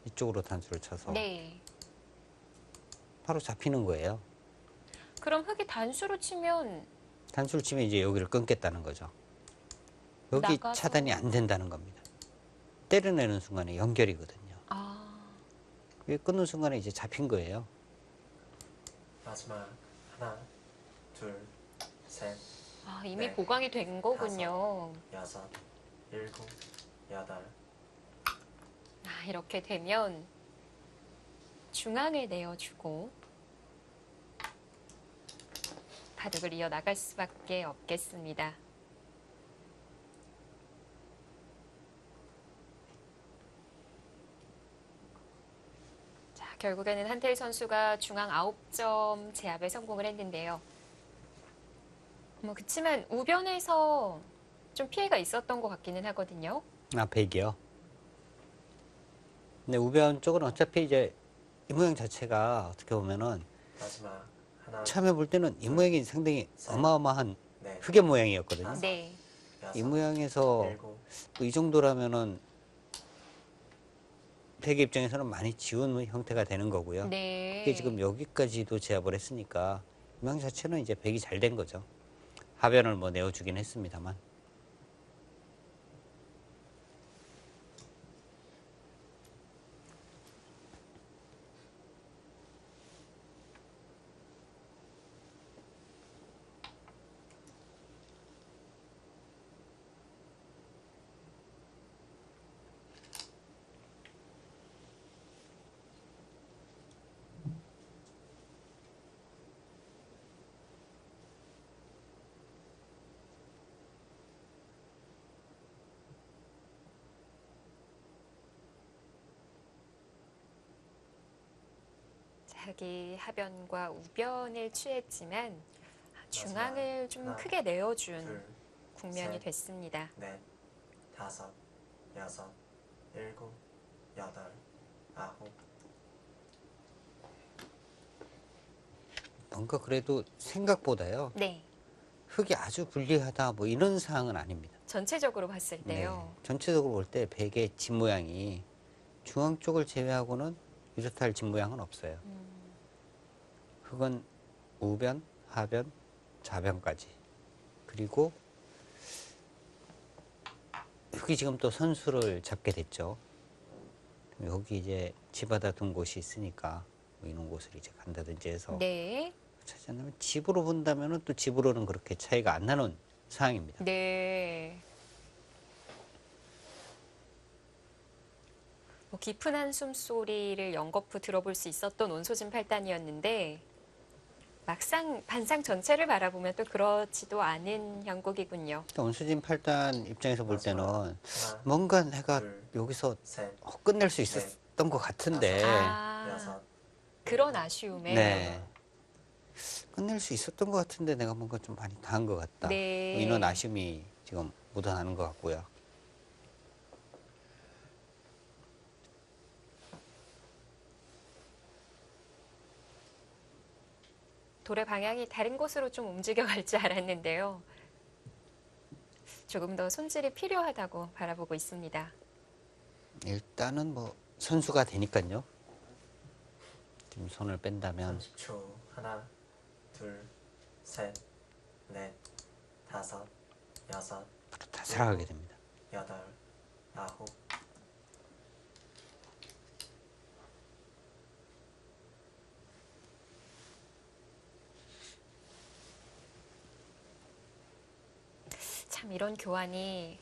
이쪽으로 단수를 쳐서 네. 바로 잡히는 거예요. 그럼 흙이 단수로 치면 단수를 치면 이제 여기를 끊겠다는 거죠. 여기 나가서- 차단이 안 된다는 겁니다. 때려내는 순간에 연결이거든요. 아, 이게 끊는 순간에 이제 잡힌 거예요. 마지막 하나, 둘, 셋, 아, 이미 네. 보강이 된 거군요. 여섯, 일곱, 여덟. 아, 이렇게 되면 중앙에 내어주고 바둑을 이어나갈 수밖에 없겠습니다. 자, 결국에는 한태일 선수가 중앙 9점 제압에 성공을 했는데요. 뭐 그치만 우변에서 좀 피해가 있었던 것 같기는 하거든요. 아, 백이요. 근데 우변 쪽은 어차피 이제 이 모양 자체가 어떻게 보면은 마지막 하나, 처음에 볼 때는 이 모양이 상당히 어마어마한 넷, 흑의 모양이었거든요. 네. 여섯, 이 모양에서 일곱, 이 정도라면은 백의 입장에서는 많이 지운 형태가 되는 거고요. 네. 이게 지금 여기까지도 제압을 했으니까 이 모양 자체는 이제 백이 잘 된 거죠. 하변을 뭐 내어주긴 했습니다만. 자기 하변과 우변을 취했지만 중앙을 좀 하나, 크게 내어준 둘, 국면이 셋. 됐습니다. 넷, 다섯, 여섯, 일곱, 여덟, 아홉. 뭔가 그래도 생각보다요. 네. 흙이 아주 불리하다 뭐 이런 사항은 아닙니다. 전체적으로 봤을 때요. 전체적으로 볼 때 백의 집 모양이 중앙 쪽을 제외하고는 이렇다 할 집 모양은 없어요. 흙은 우변, 하변, 좌변까지. 그리고 흙이 지금 또 선수를 잡게 됐죠. 여기 이제 집에다 둔 곳이 있으니까 뭐 이런 곳을 이제 간다든지 해서 네. 차지 않으면 집으로 본다면은 또 집으로는 그렇게 차이가 안 나는 상황입니다. 네. 뭐 깊은 한숨 소리를 연거푸 들어볼 수 있었던 온소진 8단이었는데 막상 반상 전체를 바라보면 또 그렇지도 않은 형국이군요. 원수진 8단 입장에서 볼 때는 하나, 뭔가 내가 둘, 여기서 셋, 끝낼 수 있었던 것 같은데 아, 여섯. 그런 아쉬움에. 네. 끝낼 수 있었던 것 같은데 내가 뭔가 좀 많이 당한 것 같다. 네. 뭐 이런 아쉬움이 지금 묻어나는 것 같고요. 돌의 방향이 다른 곳으로 좀 움직여갈 줄 알았는데요. 조금 더 손질이 필요하다고 바라보고 있습니다. 일단은 뭐 선수가 되니까요. 좀 손을 뺀다면 30초. 하나, 둘, 셋, 넷, 다섯, 여섯, 다 살아가게 됩니다. 여덟, 아홉. 참 이런 교환이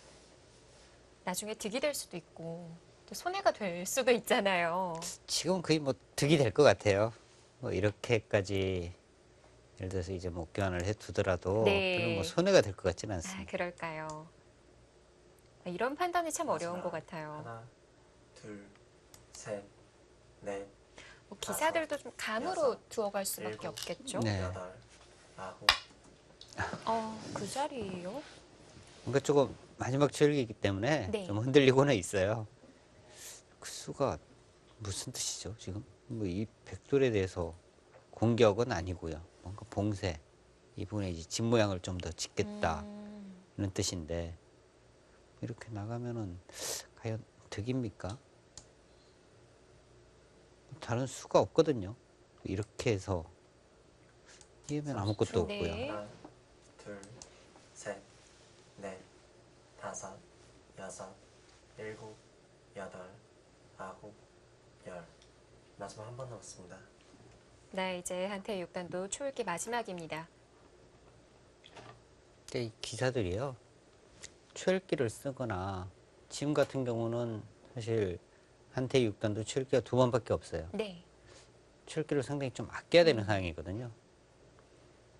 나중에 득이 될 수도 있고 또 손해가 될 수도 있잖아요. 지금 거의 뭐 득이 될 것 같아요. 뭐 이렇게까지 예를 들어서 이제 뭐 교환을 해두더라도 네. 별로 뭐 손해가 될 것 같지는 아, 않습니다. 그럴까요? 이런 판단이 참 어려운 것 같아요. 하나, 둘, 셋, 넷, 뭐 기사들도 좀 감으로 여섯, 두어갈 수밖에 일곱. 없겠죠. 네. 여덟, 아홉. 그 자리예요? 뭔가 조금 마지막 절기이기 때문에 네. 좀 흔들리고는 있어요. 그 수가 무슨 뜻이죠 지금? 뭐 이 백돌에 대해서 공격은 아니고요. 뭔가 봉쇄 이 부분에 이제 집 모양을 좀 더 짓겠다 이런 뜻인데 이렇게 나가면은 과연 득입니까? 다른 수가 없거든요. 이렇게 해서 이으면 아무것도 네. 없고요. 하나, 둘, 셋, 넷, 다섯, 여섯, 일곱, 여덟, 아홉, 열. 마지막 한 번 남았습니다. 네, 이제 한태의 6단도 초읽기 마지막입니다. 근데 이 기사들이요. 초읽기를 쓰거나 지금 같은 경우는 사실 한태 6단도 초읽기가 2번밖에 없어요. 네. 초읽기를 상당히 좀 아껴야 되는 상황이거든요.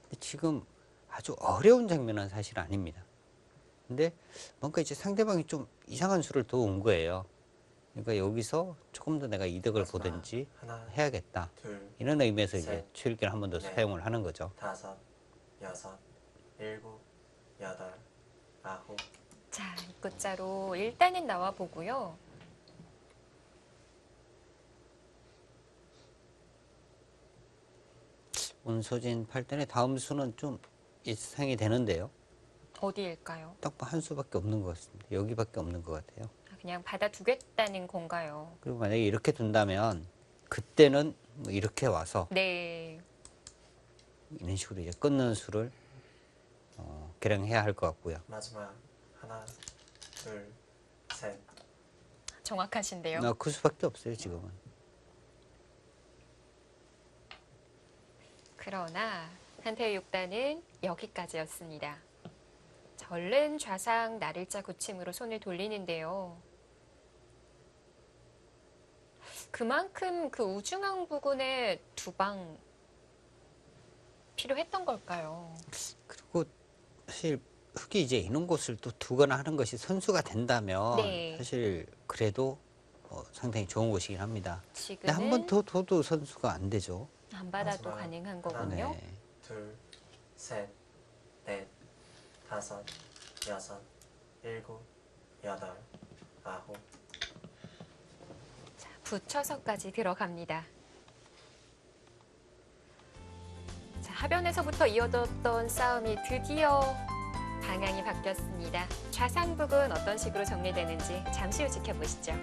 근데 지금 아주 어려운 장면은 사실 아닙니다. 근데 뭔가 이제 상대방이 좀 이상한 수를 더 온 거예요. 그러니까 여기서 조금 더 내가 이득을 마지막 보든지 하나, 해야겠다. 둘, 이런 의미에서 이제 셋, 초읽기를 한 번 더 넷, 사용을 하는 거죠. 다섯, 여섯, 일곱, 여덟, 아홉. 자, 입구자로 일단은 나와 보고요. 온소진 8단의 다음 수는 좀 예상이 되는데요. 어디일까요? 딱 한 수밖에 없는 것 같습니다. 여기밖에 없는 것 같아요. 그냥 받아두겠다는 건가요? 그리고 만약에 이렇게 둔다면 그때는 뭐 이렇게 와서 네. 이런 식으로 이제 끊는 수를 계량해야 할 것 같고요. 마지막 하나, 둘, 셋. 정확하신데요. 그 수밖에 없어요 지금은. 그러나 한태의 6단은 여기까지였습니다. 자, 얼른 좌상 날일자 구침으로 손을 돌리는데요. 그만큼 그 우중앙 부근에 두 방 필요했던 걸까요? 그리고 사실 흙이 이제 이런 곳을 또 두거나 하는 것이 선수가 된다면 네. 사실 그래도 상당히 좋은 곳이긴 합니다. 근데 지금은 한 번 더 둬도 선수가 안 되죠. 안 받아도 마지막 가능한 하나, 거군요. 네. 둘, 셋, 넷, 다섯, 여섯, 일곱, 여덟, 아홉. 자, 붙여서까지 들어갑니다. 자, 하변에서부터 이어졌던 싸움이 드디어 방향이 바뀌었습니다. 좌상 부근 어떤 식으로 정리되는지 잠시 후 지켜보시죠.